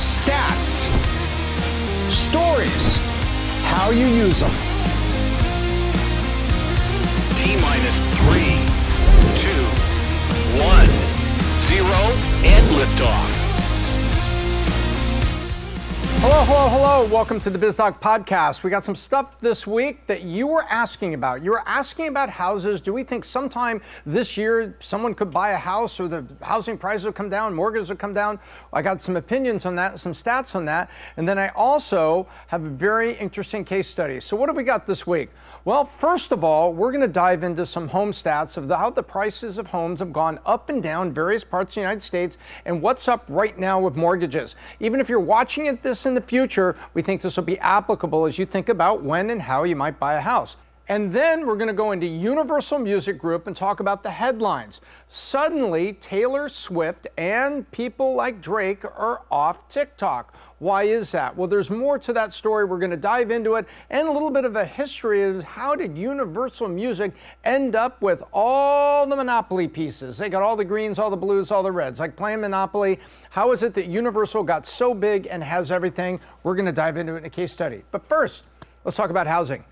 stats, stories, how you use them. T-minus 3, 2, 1, 0, and liftoff. Hello. Welcome to the Biz Doc Podcast. We got some stuff this week that you were asking about. You were asking about houses. Do we think sometime this year someone could buy a house or the housing prices will come down, mortgages will come down? I got some opinions on that, some stats on that. And then I also have a very interesting case study. So what have we got this week? Well, first of all, we're going to dive into some home stats of how the prices of homes have gone up and down various parts of the United States and what's up right now with mortgages. Even if you're watching this in the future, we think this will be applicable as you think about when and how you might buy a house. And then we're going to go into Universal Music Group and talk about the headlines. Suddenly, Taylor Swift and people like Drake are off TikTok. Why is that? Well, there's more to that story. We're going to dive into it and a little bit of a history of how did Universal Music end up with all the Monopoly pieces. They got all the greens, all the blues, all the reds, like playing Monopoly. How is it that Universal got so big and has everything? We're going to dive into it in a case study. But first, let's talk about housing.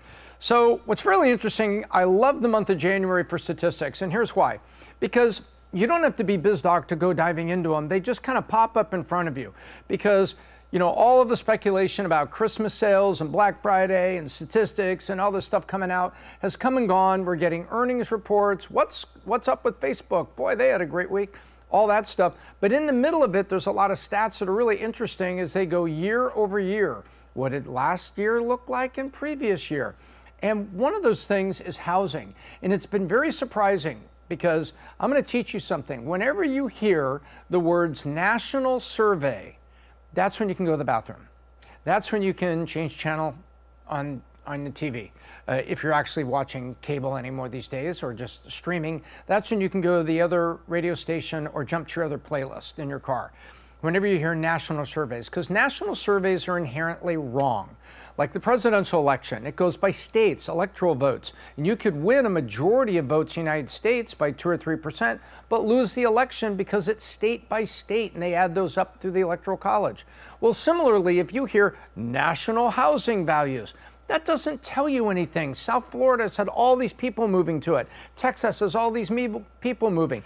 So what's really interesting, I love the month of January for statistics, and here's why. Because you don't have to be Biz Doc to go diving into them. They just kind of pop up in front of you. Because all of the speculation about Christmas sales and Black Friday and statistics and all this stuff coming out has come and gone. We're getting earnings reports. What's up with Facebook? Boy, they had a great week. All that stuff. But in the middle of it, there's a lot of stats that are really interesting as they go year over year. What did last year look like in previous year? And one of those things is housing. And it's been very surprising because I'm going to teach you something. Whenever you hear the words national survey, that's when you can go to the bathroom. That's when you can change channel on the TV. If you're actually watching cable anymore these days or just streaming, that's when you can go to the other radio station or jump to your other playlist in your car. Whenever you hear national surveys, because national surveys are inherently wrong. Like the presidential election, it goes by states, electoral votes. And you could win a majority of votes in the United States by 2 or 3%, but lose the election because it's state by state, and they add those up through the Electoral College. Well, similarly, if you hear national housing values, that doesn't tell you anything. South Florida has had all these people moving to it. Texas has all these people moving.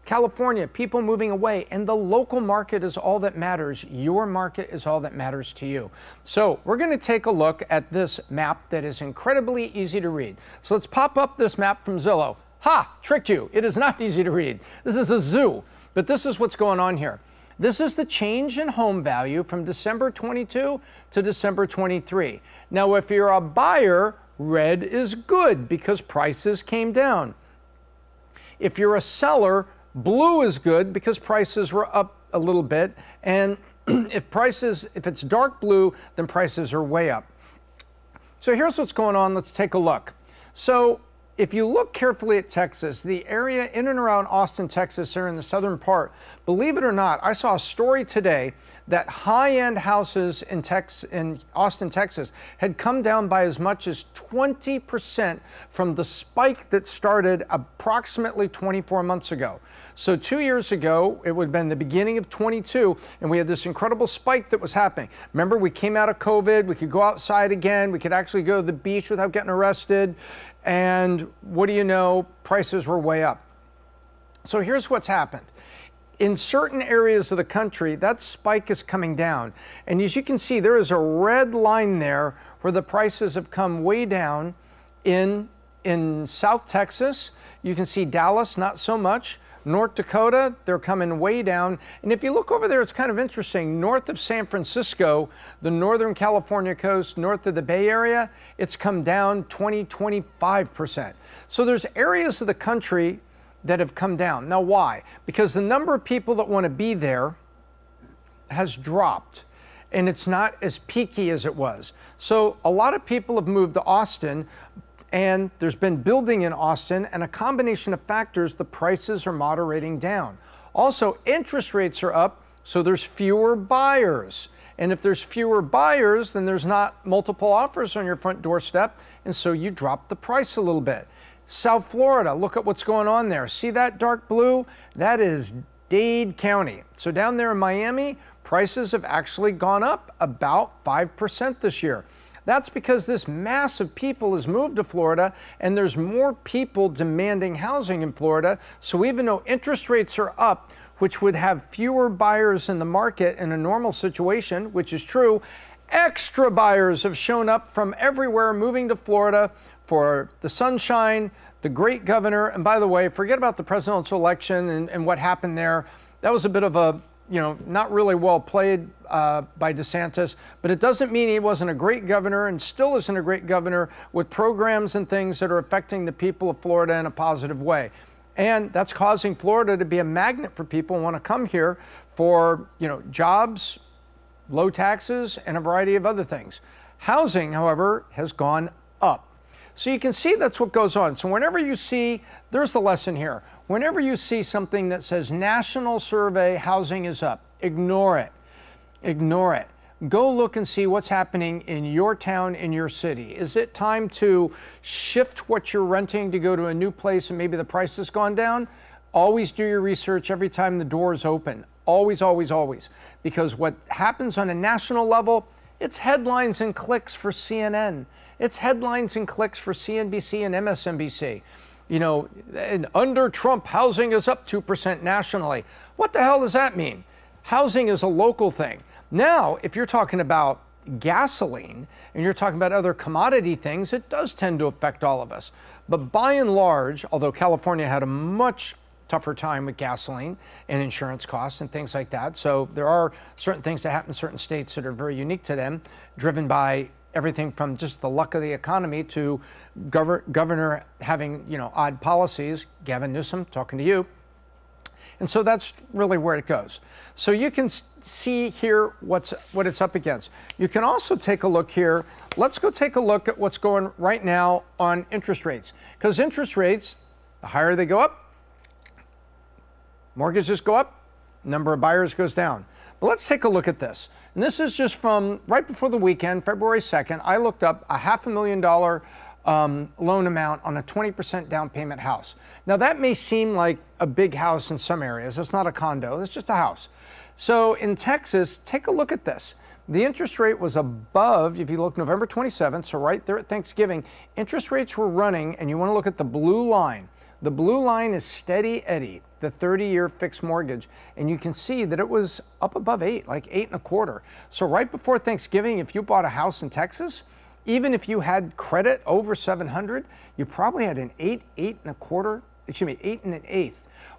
California, people moving away, and the local market is all that matters. Your market is all that matters to you. So we're going to take a look at this map that is incredibly easy to read. So let's pop up this map from Zillow. Ha! Tricked you. It is not easy to read. This is a zoo, but this is what's going on here. This is the change in home value from December 22 to December 23. Now, if you're a buyer, red is good because prices came down. If you're a seller, blue is good because prices were up a little bit, and if it's dark blue, then prices are way up. So here's what's going on. Let's take a look. So if you look carefully at Texas, the area in and around Austin, Texas, here in the southern part, believe it or not, I saw a story today that high-end houses in Austin, Texas, had come down by as much as 20% from the spike that started approximately 24 months ago. So 2 years ago, it would have been the beginning of 22, and we had this incredible spike that was happening. Remember, we came out of COVID, we could go outside again, we could actually go to the beach without getting arrested, and what do you know, prices were way up. So here's what's happened. In certain areas of the country, that spike is coming down. And as you can see, there is a red line there where the prices have come way down. In South Texas, you can see Dallas, not so much. North Dakota, they're coming way down. And if you look over there, it's kind of interesting. North of San Francisco, the Northern California coast, north of the Bay Area, it's come down 20-25%. So there's areas of the country that have come down. Now, why? Because the number of people that want to be there has dropped, and it's not as peaky as it was. So a lot of people have moved to Austin, and there's been building in Austin, and a combination of factors, the prices are moderating down. Also, interest rates are up, so there's fewer buyers. And if there's fewer buyers, then there's not multiple offers on your front doorstep, and so you drop the price a little bit. South Florida, look at what's going on there. See that dark blue? That is Dade County. So down there in Miami, prices have actually gone up about 5% this year. That's because this mass of people has moved to Florida, and there's more people demanding housing in Florida. So even though interest rates are up, which would have fewer buyers in the market in a normal situation, which is true, extra buyers have shown up from everywhere moving to Florida for the sunshine, the great governor. And by the way, forget about the presidential election and what happened there. That was a bit of a, not really well played by DeSantis, but it doesn't mean he wasn't a great governor and still isn't a great governor with programs and things that are affecting the people of Florida in a positive way. And that's causing Florida to be a magnet for people who want to come here for, jobs, low taxes, and a variety of other things. Housing, however, has gone up. So you can see that's what goes on. So whenever you see, there's the lesson here. Whenever you see something that says national survey, housing is up, ignore it. Ignore it. Go look and see what's happening in your town, in your city. Is it time to shift what you're renting to go to a new place and maybe the price has gone down? Always do your research every time the door is open. Always, always, always. Because what happens on a national level, it's headlines and clicks for CNN. It's headlines and clicks for CNBC and MSNBC. And under Trump, housing is up 2% nationally. What the hell does that mean? Housing is a local thing. Now, if you're talking about gasoline and you're talking about other commodity things, it does tend to affect all of us. But by and large, although California had a much tougher time with gasoline and insurance costs and things like that, so there are certain things that happen in certain states that are very unique to them, driven by everything from just the luck of the economy to governor having, odd policies. Gavin Newsom, talking to you. And so that's really where it goes. So you can see here what it's up against. You can also take a look here. Let's go take a look at what's going right now on interest rates. Because interest rates, the higher they go up, mortgages go up, number of buyers goes down. But let's take a look at this. And this is just from right before the weekend, February 2nd. I looked up a $500,000 loan amount on a 20% down payment house. Now that may seem like a big house in some areas. It's not a condo, it's just a house. So in Texas, take a look at this. The interest rate was above, if you look November 27th, so right there at Thanksgiving, interest rates were running, and you want to look at the blue line. The blue line is Steady Eddie, the 30-year fixed mortgage, and you can see that it was up above 8, like 8.25. So right before Thanksgiving, if you bought a house in Texas, even if you had credit over 700, you probably had an 8, 8.25, 8 1/8.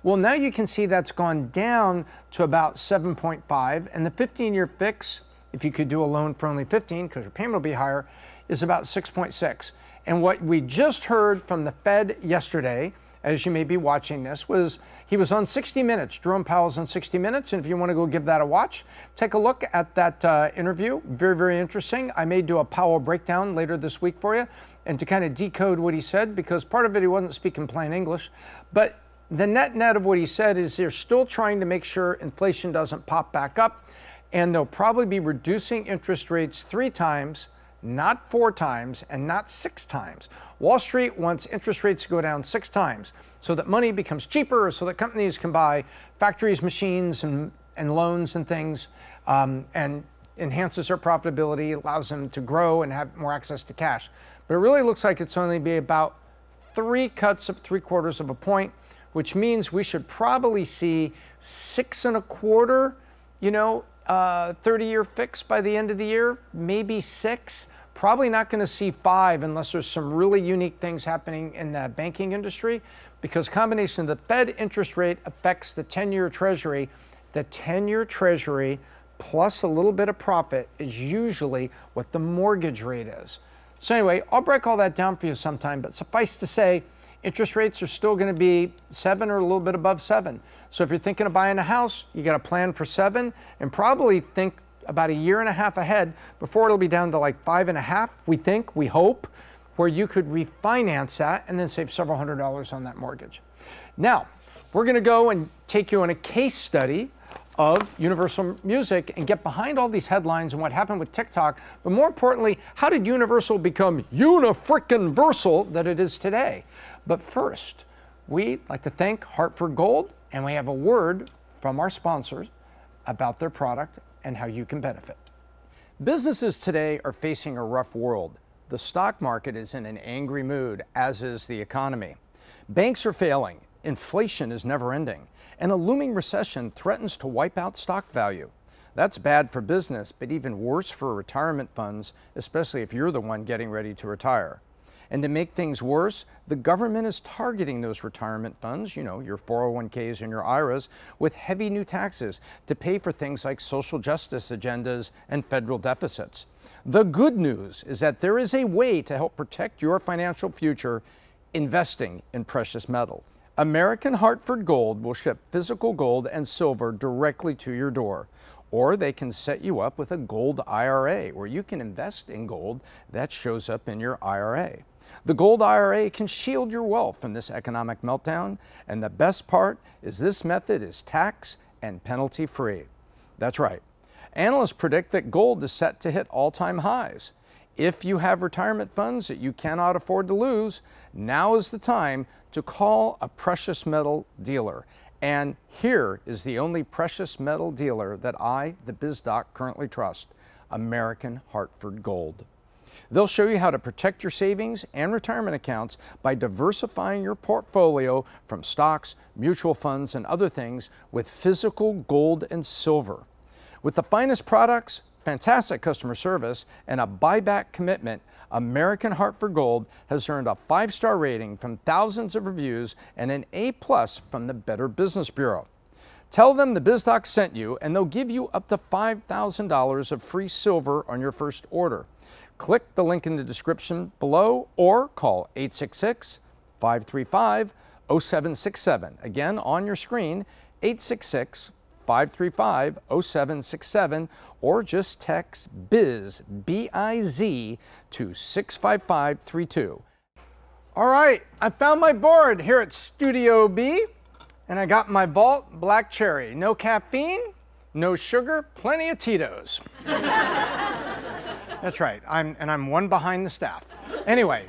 Well, now you can see that's gone down to about 7.5, and the 15-year fix, if you could do a loan for only 15, because your payment will be higher, is about 6.6. And what we just heard from the Fed yesterday, as you may be watching this, was he was on 60 Minutes. Jerome Powell's on 60 Minutes, and if you want to go give that a watch, take a look at that interview. Very, very interesting. I may do a Powell breakdown later this week for you, and to kind of decode what he said, because part of it he wasn't speaking plain English. But the net of what he said is they're still trying to make sure inflation doesn't pop back up, and they'll probably be reducing interest rates 3 times, not 4 times, and not 6 times. Wall Street wants interest rates to go down 6 times so that money becomes cheaper, so that companies can buy factories, machines, and loans and things, and enhances their profitability, allows them to grow and have more access to cash. But it really looks like it's only be about 3 cuts of 3/4 of a point, which means we should probably see 6.25, 30-year fix by the end of the year, maybe 6. Probably not going to see 5 unless there's some really unique things happening in the banking industry, because combination of the Fed interest rate affects the 10-year Treasury. The 10-year Treasury plus a little bit of profit is usually what the mortgage rate is. So anyway, I'll break all that down for you sometime, but suffice to say, interest rates are still going to be 7 or a little bit above 7. So if you're thinking of buying a house, you got to plan for 7 and probably think about 1.5 years ahead before it'll be down to like 5.5, we hope, where you could refinance that and then save several $100s on that mortgage. Now, we're going to go and take you on a case study of Universal Music and get behind all these headlines and what happened with TikTok, but more importantly, how did Universal become uni-frickin-versal that it is today? But first, we'd like to thank Hartford Gold, and we have a word from our sponsors about their product and how you can benefit. Businesses today are facing a rough world. The stock market is in an angry mood, as is the economy. Banks are failing, inflation is never ending, and a looming recession threatens to wipe out stock value. That's bad for business, but even worse for retirement funds, especially if you're the one getting ready to retire. And to make things worse, the government is targeting those retirement funds, your 401ks and your IRAs, with heavy new taxes to pay for things like social justice agendas and federal deficits. The good news is that there is a way to help protect your financial future: investing in precious metals. American Hartford Gold will ship physical gold and silver directly to your door. Or they can set you up with a gold IRA, where you can invest in gold that shows up in your IRA. The gold IRA can shield your wealth from this economic meltdown, and the best part is this method is tax and penalty free. That's right. Analysts predict that gold is set to hit all-time highs. If you have retirement funds that you cannot afford to lose, now is the time to call a precious metal dealer. And here is the only precious metal dealer that I, the Biz Doc, currently trust: American Hartford Gold. They'll show you how to protect your savings and retirement accounts by diversifying your portfolio from stocks, mutual funds, and other things with physical gold and silver. With the finest products, fantastic customer service, and a buyback commitment, American Hartford Gold has earned a 5-star rating from thousands of reviews and an A+ from the Better Business Bureau. Tell them the Biz Doc sent you, and they'll give you up to $5,000 of free silver on your first order. Click the link in the description below or call 866-535-0767. Again, on your screen, 866-535-0767, or just text BIZ, B-I-Z, to 65532. All right, I found my board here at Studio B, and I got my Vault Black Cherry. No caffeine, no sugar, plenty of Tito's. That's right, I'm one behind the staff. Anyway,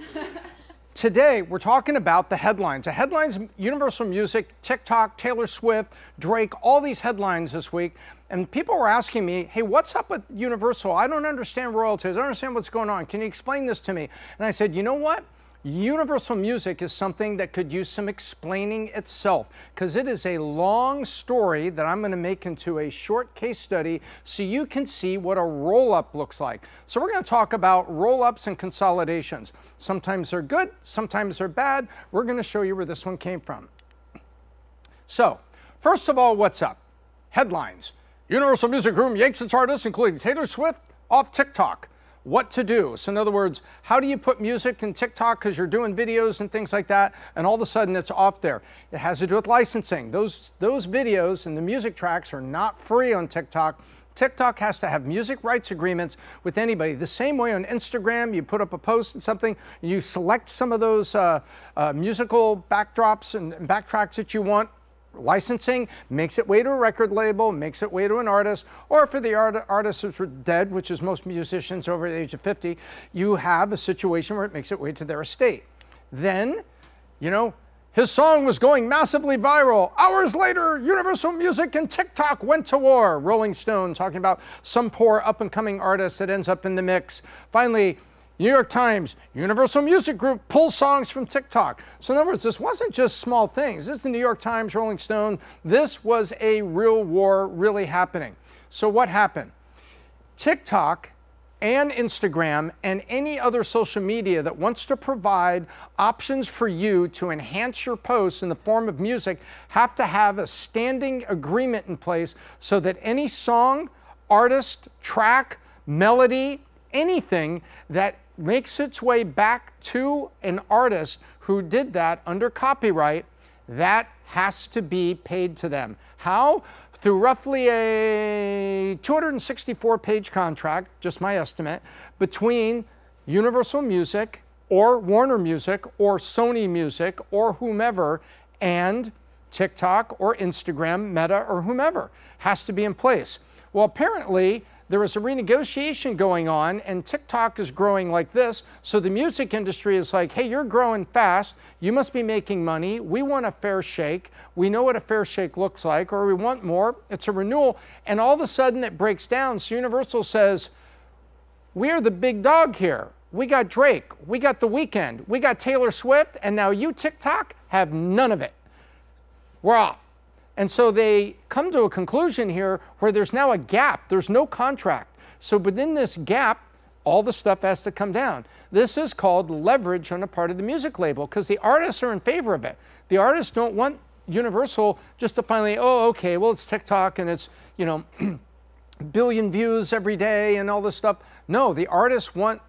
today we're talking about the headlines. The headlines: Universal Music, TikTok, Taylor Swift, Drake, all these headlines this week. And people were asking me, hey, what's up with Universal? I don't understand royalties. I don't understand what's going on. Can you explain this to me? And I said, you know what? Universal Music is something that could use some explaining itself, because it is a long story that I'm going to make into a short case study so you can see what a roll-up looks like. So we're going to talk about roll-ups and consolidations. Sometimes they're good, sometimes they're bad. We're going to show you where this one came from. So, first of all, what's up? Headlines: Universal Music Group yanks its artists, including Taylor Swift, off TikTok. What to do? So in other words, how do you put music in TikTok because you're doing videos and things like that, and all of a sudden it's off there? It has to do with licensing. Those videos and the music tracks are not free on TikTok. TikTok has to have music rights agreements with anybody. The same way on Instagram, you put up a post and something, you select some of those musical backdrops and backtracks that you want. Licensing makes its way to a record label, makes its way to an artist, or for the artists who are dead, which is most musicians over the age of 50, you have a situation where it makes its way to their estate. Then, his song was going massively viral. Hours later, Universal Music and TikTok went to war. Rolling Stone talking about some poor up-and-coming artist that ends up in the mix. Finally, New York Times, Universal Music Group pulls songs from TikTok. So in other words, this wasn't just small things. This is the New York Times, Rolling Stone. This was a real war really happening. So what happened? TikTok and Instagram and any other social media that wants to provide options for you to enhance your posts in the form of music have to have a standing agreement in place so that any song, artist, track, melody, anything that makes its way back to an artist who did that under copyright, that has to be paid to them. How? Through roughly a 264-page contract, just my estimate, between Universal Music or Warner Music or Sony Music or whomever and TikTok or Instagram, Meta or whomever. Has to be in place. Well, apparently there was a renegotiation going on, and TikTok is growing like this. So the music industry is like, hey, you're growing fast. You must be making money. We want a fair shake. We know what a fair shake looks like, or we want more. It's a renewal. And all of a sudden it breaks down. So Universal says, we're the big dog here. We got Drake. We got The Weeknd. We got Taylor Swift. And now you, TikTok, have none of it. We're out. And so they come to a conclusion here where there's now a gap. There's no contract. So within this gap, all the stuff has to come down. This is called leverage on the part of the music label because the artists are in favor of it. The artists don't want Universal just to finally, oh, okay, well, it's TikTok and it's, billion views every day and all this stuff. No, the artists want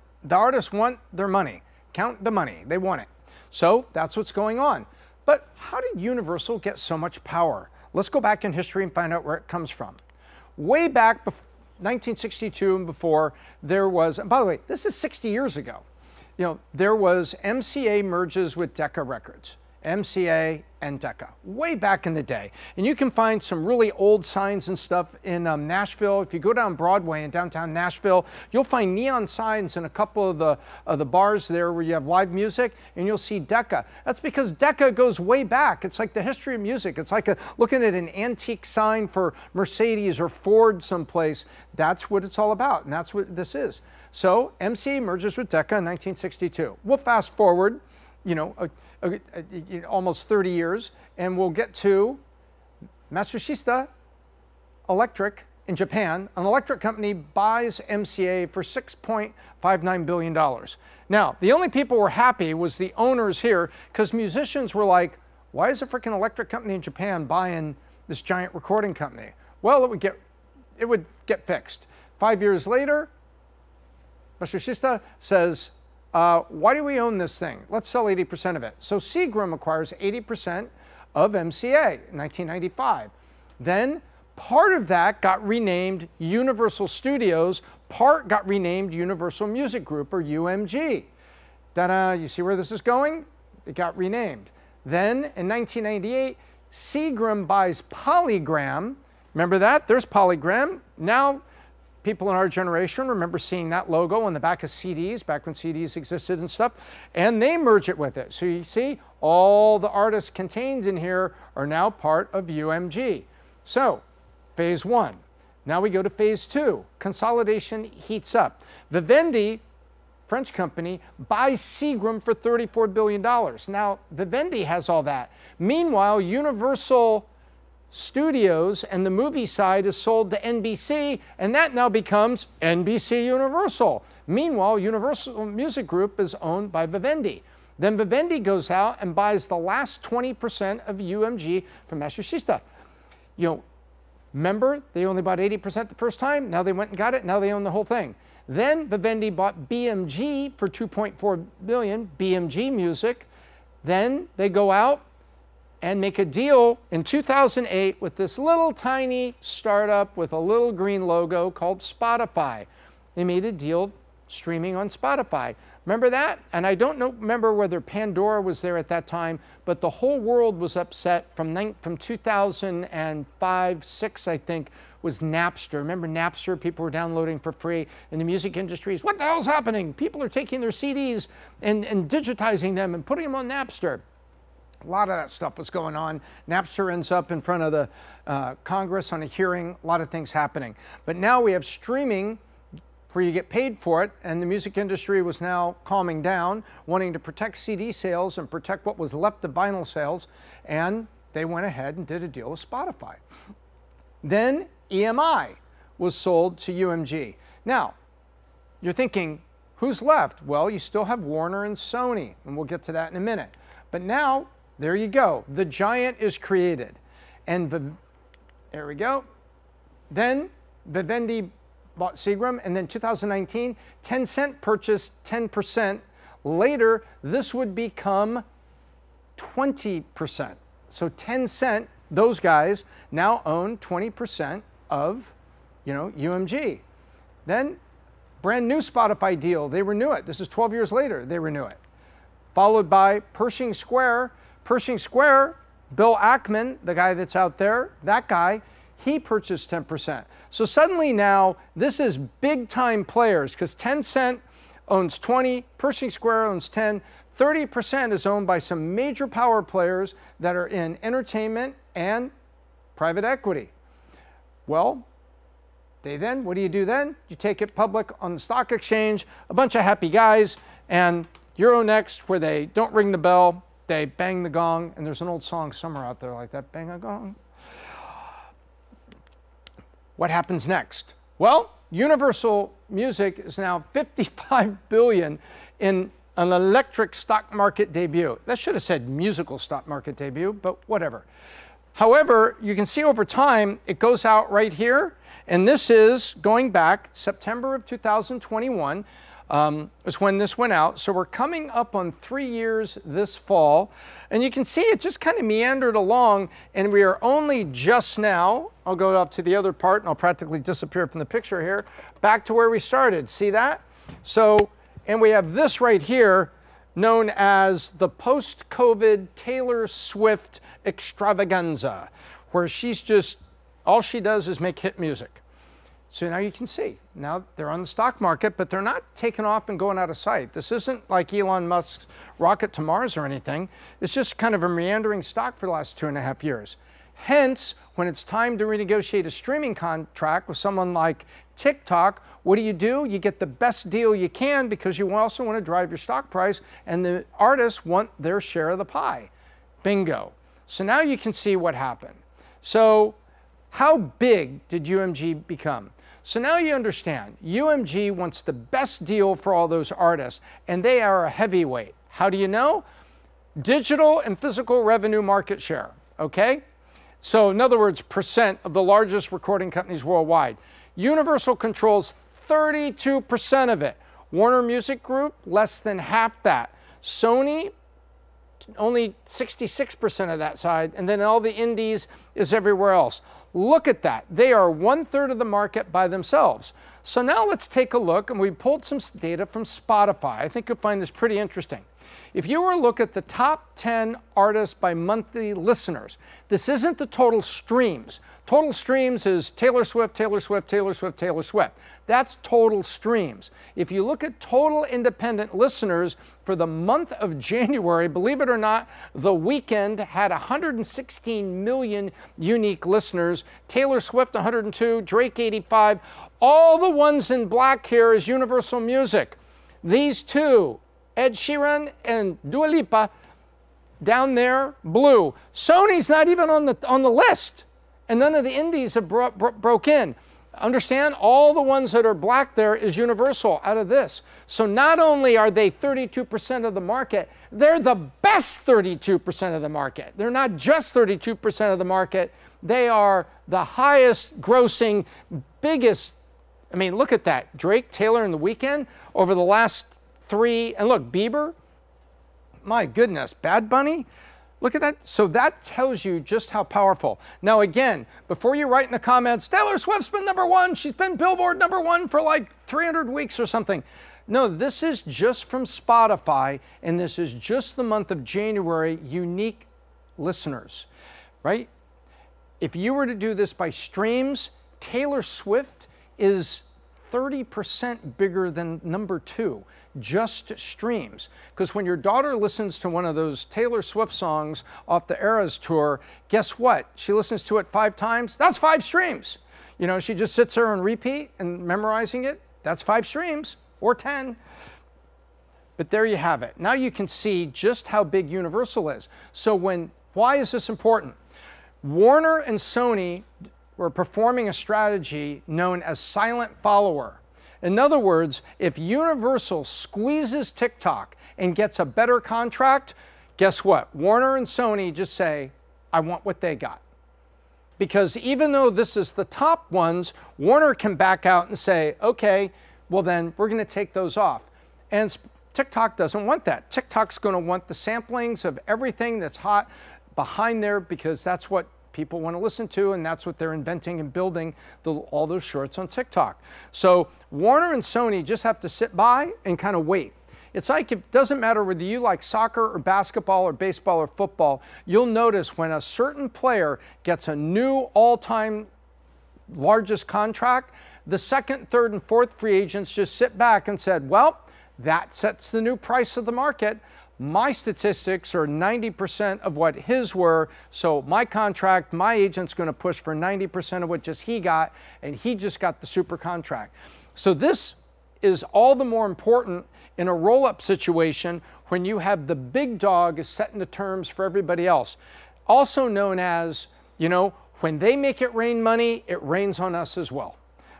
their money. Count the money. They want it. So that's what's going on. But how did Universal get so much power? Let's go back in history and find out where it comes from. Way back, 1962 and before, there was, and by the way, this is 60 years ago, there was MCA merges with Decca Records. MCA and Decca, way back in the day. And you can find some really old signs and stuff in Nashville. If you go down Broadway in downtown Nashville, you'll find neon signs in a couple of the bars there where you have live music, and you'll see Decca. That's because Decca goes way back. It's like the history of music. It's like looking at an antique sign for Mercedes or Ford someplace. That's what it's all about, and that's what this is. So MCA merges with Decca in 1962. We'll fast forward, almost 30 years, and we'll get to Matsushita Electric in Japan. An electric company buys MCA for $6.59 billion. Now, the only people who were happy was the owners here, because musicians were like, why is a freaking electric company in Japan buying this giant recording company? Well, it would get fixed. 5 years later, Matsushita says, why do we own this thing? Let's sell 80% of it. So Seagram acquires 80% of MCA in 1995. Then part of that got renamed Universal Studios, part got renamed Universal Music Group, or UMG. Ta-da, you see where this is going? It got renamed. Then in 1998, Seagram buys Polygram. Remember that? There's Polygram. Now, people in our generation remember seeing that logo on the back of CDs, back when CDs existed and stuff, and they merge it with it. So you see, all the artists contained in here are now part of UMG. So, phase one. Now we go to phase two. Consolidation heats up. Vivendi, French company, buys Seagram for $34 billion. Now, Vivendi has all that. Meanwhile, Universal Studios and the movie side is sold to NBC, and that now becomes NBC Universal. Meanwhile, Universal Music Group is owned by Vivendi. Then Vivendi goes out and buys the last 20% of UMG from Matsushita. Remember, they only bought 80% the first time. Now they went and got it. Now they own the whole thing. Then Vivendi bought BMG for $2.4 billion, BMG Music. Then they go out and make a deal in 2008 with this little tiny startup with a little green logo called Spotify. They made a deal streaming on Spotify. Remember that? And I don't remember whether Pandora was there at that time, but the whole world was upset from 2005, 6, I think, was Napster. Remember Napster? People were downloading for free in the music industries. What the hell's happening? People are taking their CDs and digitizing them and putting them on Napster. A lot of that stuff was going on. Napster ends up in front of the Congress on a hearing, a lot of things happening. But now we have streaming where you get paid for it, and the music industry was now calming down, wanting to protect CD sales and protect what was left of vinyl sales, and they went ahead and did a deal with Spotify. Then EMI was sold to UMG. Now, you're thinking, who's left? Well, you still have Warner and Sony, and we'll get to that in a minute. But now, there you go. The giant is created. And there we go. Then Vivendi bought Seagram, and then 2019, Tencent purchased 10%. Later, this would become 20%. So Tencent, those guys, now own 20% of, UMG. Then, brand new Spotify deal. They renew it. This is 12 years later. They renew it. Followed by Pershing Square. Pershing Square, Bill Ackman, the guy that's out there, that guy, he purchased 10%. So suddenly now, this is big time players, because Tencent owns 20, Pershing Square owns 10, 30% is owned by some major power players that are in entertainment and private equity. Well, what do you do then? You take it public on the stock exchange, a bunch of happy guys, and Euronext, where they don't ring the bell, they bang the gong, and there's an old song somewhere out there like that, bang a gong. What happens next? Well, Universal Music is now $55 billion in an electric stock market debut. That should have said musical stock market debut, but whatever. However, you can see over time, it goes out right here. And this is going back September of 2021 is when this went out. So we're coming up on 3 years this fall. And you can see it just kind of meandered along. And we are only just now, I'll go up to the other part and I'll practically disappear from the picture here, back to where we started. See that? So, and we have this right here known as the post-COVID Taylor Swift extravaganza, where she's just, all she does is make hit music. So now you can see, now they're on the stock market, but they're not taking off and going out of sight. This isn't like Elon Musk's rocket to Mars or anything. It's just kind of a meandering stock for the last 2.5 years. Hence, when it's time to renegotiate a streaming contract with someone like TikTok, what do? You get the best deal you can, because you also want to drive your stock price, and the artists want their share of the pie. Bingo. So now you can see what happened. So how big did UMG become? So now you understand, UMG wants the best deal for all those artists, and they are a heavyweight. How do you know? Digital and physical revenue market share, okay? So in other words, percent of the largest recording companies worldwide. Universal controls 32% of it. Warner Music Group, less than half that. Sony, only 66% of that side, and then all the indies is everywhere else. Look at that. They are 1/3 of the market by themselves. So now let's take a look, and we pulled some data from Spotify. I think you'll find this pretty interesting. If you were to look at the top 10 artists by monthly listeners, this isn't the total streams. Total streams is Taylor Swift, Taylor Swift, Taylor Swift, Taylor Swift. That's total streams. If you look at total independent listeners for the month of January, believe it or not, The Weeknd had 116 million unique listeners. Taylor Swift, 102, Drake, 85. All the ones in black here is Universal Music. These two, Ed Sheeran and Dua Lipa, down there, blue. Sony's not even on the list, and none of the indies have broke in. Understand? All the ones that are black there is Universal out of this. So not only are they 32% of the market, they're the best 32% of the market. They're not just 32% of the market. They are the highest grossing, biggest. I mean, look at that. Drake, Taylor, and The Weeknd over the last 3, and look, Bieber, my goodness, Bad Bunny, look at that. So that tells you just how powerful. Now again, before you write in the comments, Taylor Swift's been #1, she's been Billboard #1 for like 300 weeks or something. No, this is just from Spotify, and this is just the month of January, unique listeners, right? If you were to do this by streams, Taylor Swift is 30% bigger than #2, just streams. Because when your daughter listens to one of those Taylor Swift songs off the Eras tour, guess what? She listens to it 5 times. That's 5 streams. You know, she just sits there on repeat and memorizing it. That's 5 streams, or 10. But there you have it. Now you can see just how big Universal is. So why is this important? Warner and Sony were performing a strategy known as silent follower. In other words, if Universal squeezes TikTok and gets a better contract, guess what? Warner and Sony just say, I want what they got. Because even though this is the top ones, Warner can back out and say, okay, well then we're going to take those off. And TikTok doesn't want that. TikTok's going to want the samplings of everything that's hot behind there, because that's what people want to listen to, and that's what they're inventing and building, all those shorts on TikTok. So Warner and Sony just have to sit by and kind of wait. It's like, it doesn't matter whether you like soccer or basketball or baseball or football, you'll notice when a certain player gets a new all-time largest contract, the second, third, and fourth free agents just sit back and said, well, that sets the new price of the market. My statistics are 90% of what his were, so my contract, my agent's going to push for 90% of what just he got, and he just got the super contract. So this is all the more important in a roll-up situation when you have the big dog is setting the terms for everybody else. Also known as, when they make it rain money, it rains on us as well.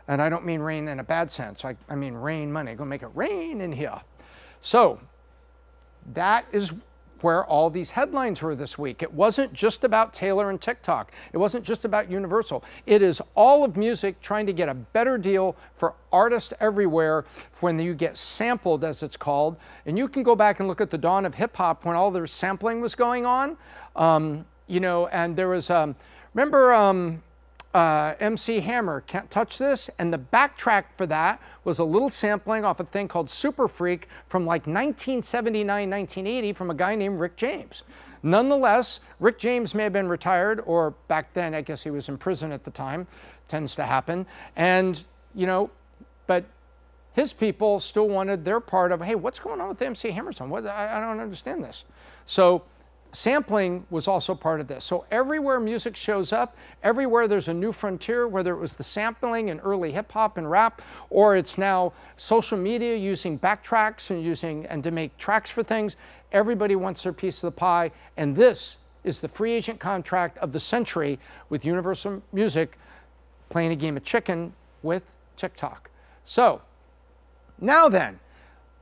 And I don't mean rain in a bad sense. I mean rain money. Go make it rain in here. So that is where all these headlines were this week. It wasn't just about Taylor and TikTok. It wasn't just about Universal. It is all of music trying to get a better deal for artists everywhere when you get sampled, as it's called. And you can go back and look at the dawn of hip hop when all the sampling was going on. And there was, remember MC Hammer, Can't Touch This? And the backtrack for that was a little sampling off a thing called Super Freak from like 1979, 1980 from a guy named Rick James. Nonetheless, Rick James may have been retired, or back then, I guess he was in prison at the time, tends to happen. And, but his people still wanted their part of, hey, what's going on with the MC Hammer song? I don't understand this. So sampling was also part of this. So everywhere music shows up, everywhere there's a new frontier, whether it was the sampling in early hip hop and rap, or it's now social media using backtracks and to make tracks for things, everybody wants their piece of the pie. And this is the free agent contract of the century with Universal Music playing a game of chicken with TikTok. So now then,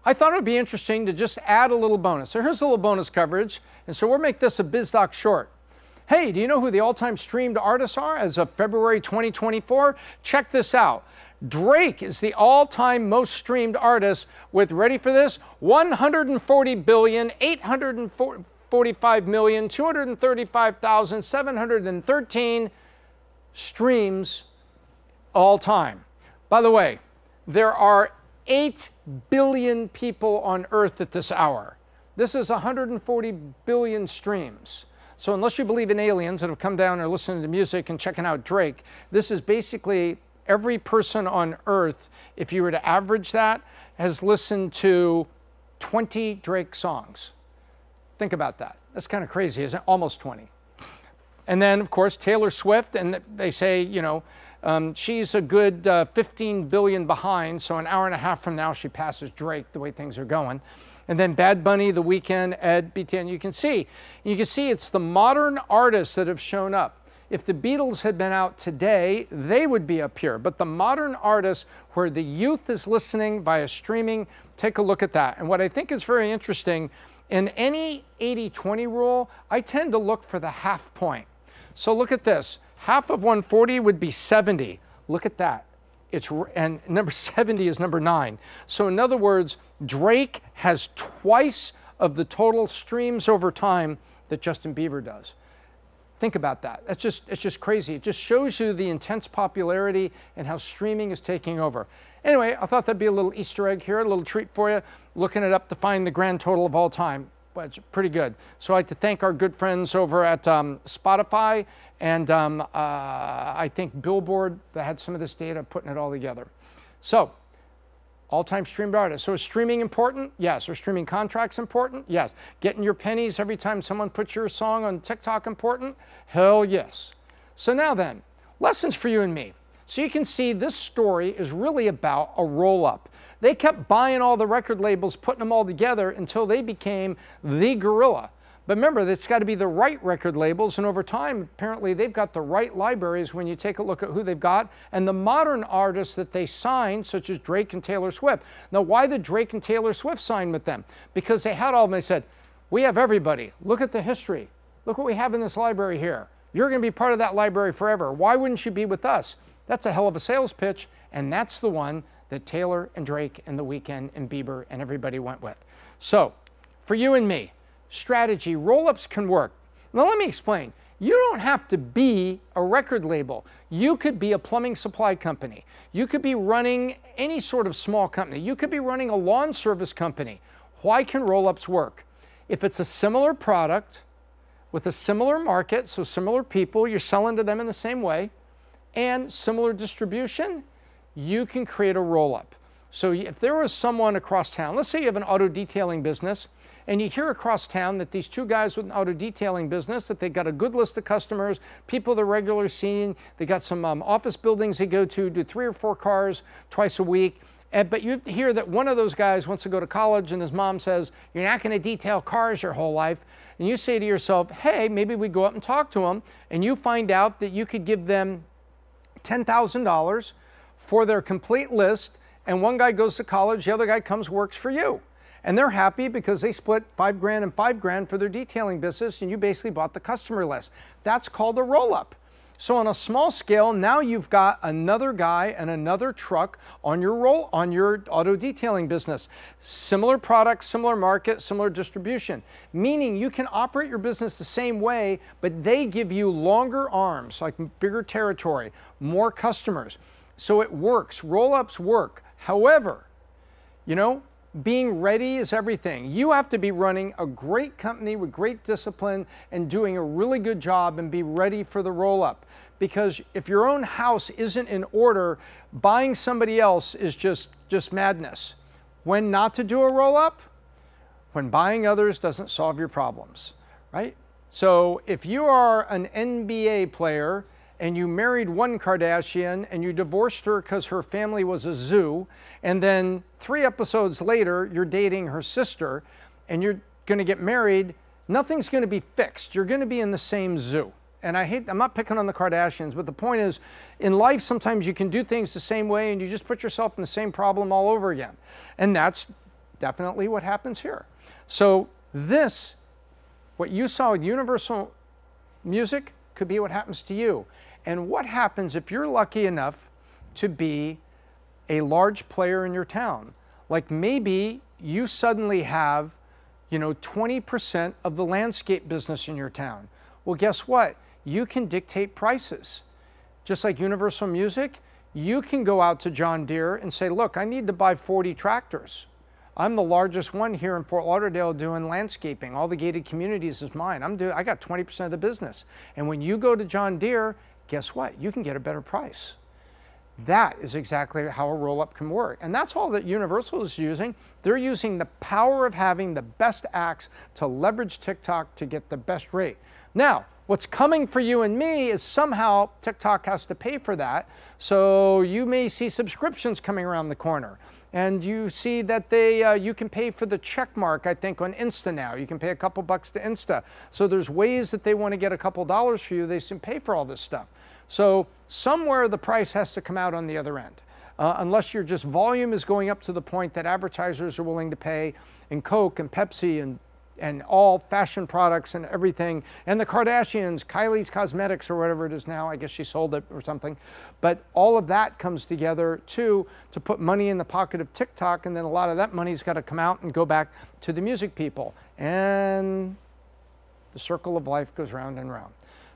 I thought it would be interesting to just add a little bonus. So here's a little bonus coverage. And so we'll make this a Biz Doc short. Hey, do you know who the all-time streamed artists are as of February 2024? Check this out. Drake is the all-time most streamed artist with, ready for this, 140,845,235,713 streams all time. By the way, there are 8 billion people on Earth at this hour. This is 140 billion streams. So unless you believe in aliens that have come down and listening to music and checking out Drake, this is basically every person on Earth, if you were to average that, has listened to 20 Drake songs. Think about that. That's kind of crazy, isn't it? Almost 20. And then, of course, Taylor Swift, and they say, she's a good 15 billion behind, so an hour and a half from now she passes Drake the way things are going. And then Bad Bunny, The Weeknd, Ed, BTN, you can see it's the modern artists that have shown up. If the Beatles had been out today, they would be up here. But the modern artists where the youth is listening via streaming, take a look at that. And what I think is very interesting, in any 80-20 rule, I tend to look for the half point. So look at this. Half of 140 would be 70. Look at that. And number 70 is number 9. So in other words, Drake has twice of the total streams over time that Justin Bieber does. Think about that. It's just crazy. It just shows you the intense popularity and how streaming is taking over. Anyway, I thought that'd be a little Easter egg here, a little treat for you, looking it up to find the grand total of all time. But it's pretty good. So I'd like to thank our good friends over at Spotify and I think Billboard that had some of this data, putting it all together. So, all-time streamed artists. So is streaming important? Yes. Are streaming contracts important? Yes. Getting your pennies every time someone puts your song on TikTok important? Hell yes. So now then, lessons for you and me. So you can see this story is really about a roll-up. They kept buying all the record labels, putting them all together until they became the gorilla. But remember, it's got to be the right record labels, and over time, apparently, they've got the right libraries when you take a look at who they've got, and the modern artists that they signed, such as Drake and Taylor Swift. Now, why did Drake and Taylor Swift sign with them? Because they had all of them. They said, we have everybody. Look at the history. Look what we have in this library here. You're going to be part of that library forever. Why wouldn't you be with us? That's a hell of a sales pitch, and that's the one that Taylor and Drake and The Weeknd and Bieber and everybody went with. So, for you and me, strategy, roll-ups can work. Now let me explain. You don't have to be a record label. You could be a plumbing supply company. You could be running any sort of small company. You could be running a lawn service company. Why can roll-ups work? If it's a similar product with a similar market, so similar people, you're selling to them in the same way, and similar distribution, you can create a roll-up. So if there was someone across town, let's say you have an auto detailing business, and you hear across town that these two guys with an auto detailing business, that they got a good list of customers, people they're regularly seeing, they got some office buildings they go to, do 3 or 4 cars twice a week. But you hear that one of those guys wants to go to college and his mom says, you're not going to detail cars your whole life. And you say to yourself, hey, maybe we go up and talk to them. And you find out that you could give them $10,000 for their complete list. And one guy goes to college, the other guy comes, works for you. And they're happy because they split $5,000 and $5,000 for their detailing business, and you basically bought the customer list. That's called a roll-up. So on a small scale, now you've got another guy and another truck on your auto detailing business. Similar product, similar market, similar distribution. Meaning you can operate your business the same way, but they give you longer arms, like bigger territory, more customers. So it works. Roll-ups work. However, being ready is everything. You have to be running a great company with great discipline and doing a really good job and be ready for the roll-up. Because if your own house isn't in order, buying somebody else is just madness. When not to do a roll-up? When buying others doesn't solve your problems, right? So if you are an NBA player and you married one Kardashian and you divorced her because her family was a zoo, and then 3 episodes later you're dating her sister and you're going to get married, nothing's going to be fixed. You're going to be in the same zoo. And I'm not picking on the Kardashians, but the point is, in life sometimes you can do things the same way and you just put yourself in the same problem all over again. And that's definitely what happens here. So what you saw with Universal Music could be what happens to you. And what happens if you're lucky enough to be a large player in your town? Like maybe you suddenly have, 20% of the landscape business in your town. Well, guess what? You can dictate prices. Just like Universal Music, you can go out to John Deere and say, look, I need to buy 40 tractors. I'm the largest one here in Fort Lauderdale doing landscaping. All the gated communities is mine. I got 20% of the business. And when you go to John Deere, guess what? You can get a better price. That is exactly how a roll-up can work. And that's all that Universal is using. They're using the power of having the best acts to leverage TikTok to get the best rate. Now, what's coming for you and me is somehow TikTok has to pay for that. So you may see subscriptions coming around the corner. And you see that you can pay for the check mark, I think, on Insta now. You can pay a couple bucks to Insta. So there's ways that they want to get a couple dollars for you. They can pay for all this stuff. So somewhere the price has to come out on the other end. Unless your just volume is going up to the point that advertisers are willing to pay, and Coke and Pepsi and all fashion products and everything, and the Kardashians, Kylie's Cosmetics or whatever it is now, I guess she sold it or something. But all of that comes together too to put money in the pocket of TikTok, and then a lot of that money's got to come out and go back to the music people. And the circle of life goes round and round.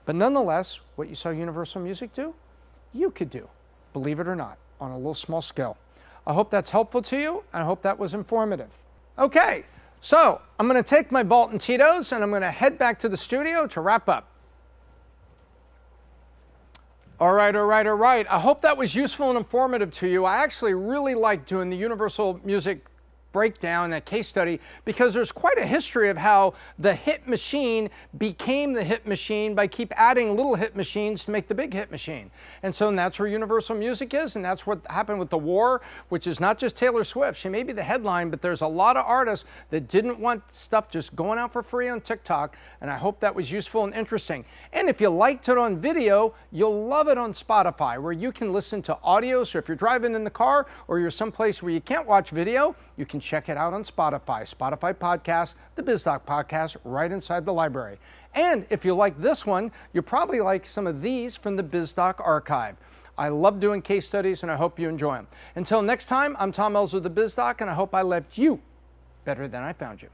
But nonetheless, what you saw Universal Music do, you could do, believe it or not, on a little small scale. I hope that's helpful to you, and I hope that was informative. Okay. So I'm going to take my Vault and Tito's and I'm going to head back to the studio to wrap up. All right. I hope that was useful and informative to you. I actually really like doing the Universal Music breakdown, that case study, because there's quite a history of how the hit machine became the hit machine by keep adding little hit machines to make the big hit machine. And so that's where Universal Music is, and that's what happened with The War, which is not just Taylor Swift. She may be the headline, but there's a lot of artists that didn't want stuff just going out for free on TikTok, and I hope that was useful and interesting. And if you liked it on video, you'll love it on Spotify, where you can listen to audio. So if you're driving in the car or you're someplace where you can't watch video, you can check it out on Spotify Podcast, the Biz Doc Podcast, right inside the library. And if you like this one, you'll probably like some of these from the Biz Doc archive. I love doing case studies, and I hope you enjoy them. Until next time, I'm Tom Ells with the Biz Doc, and I hope I left you better than I found you.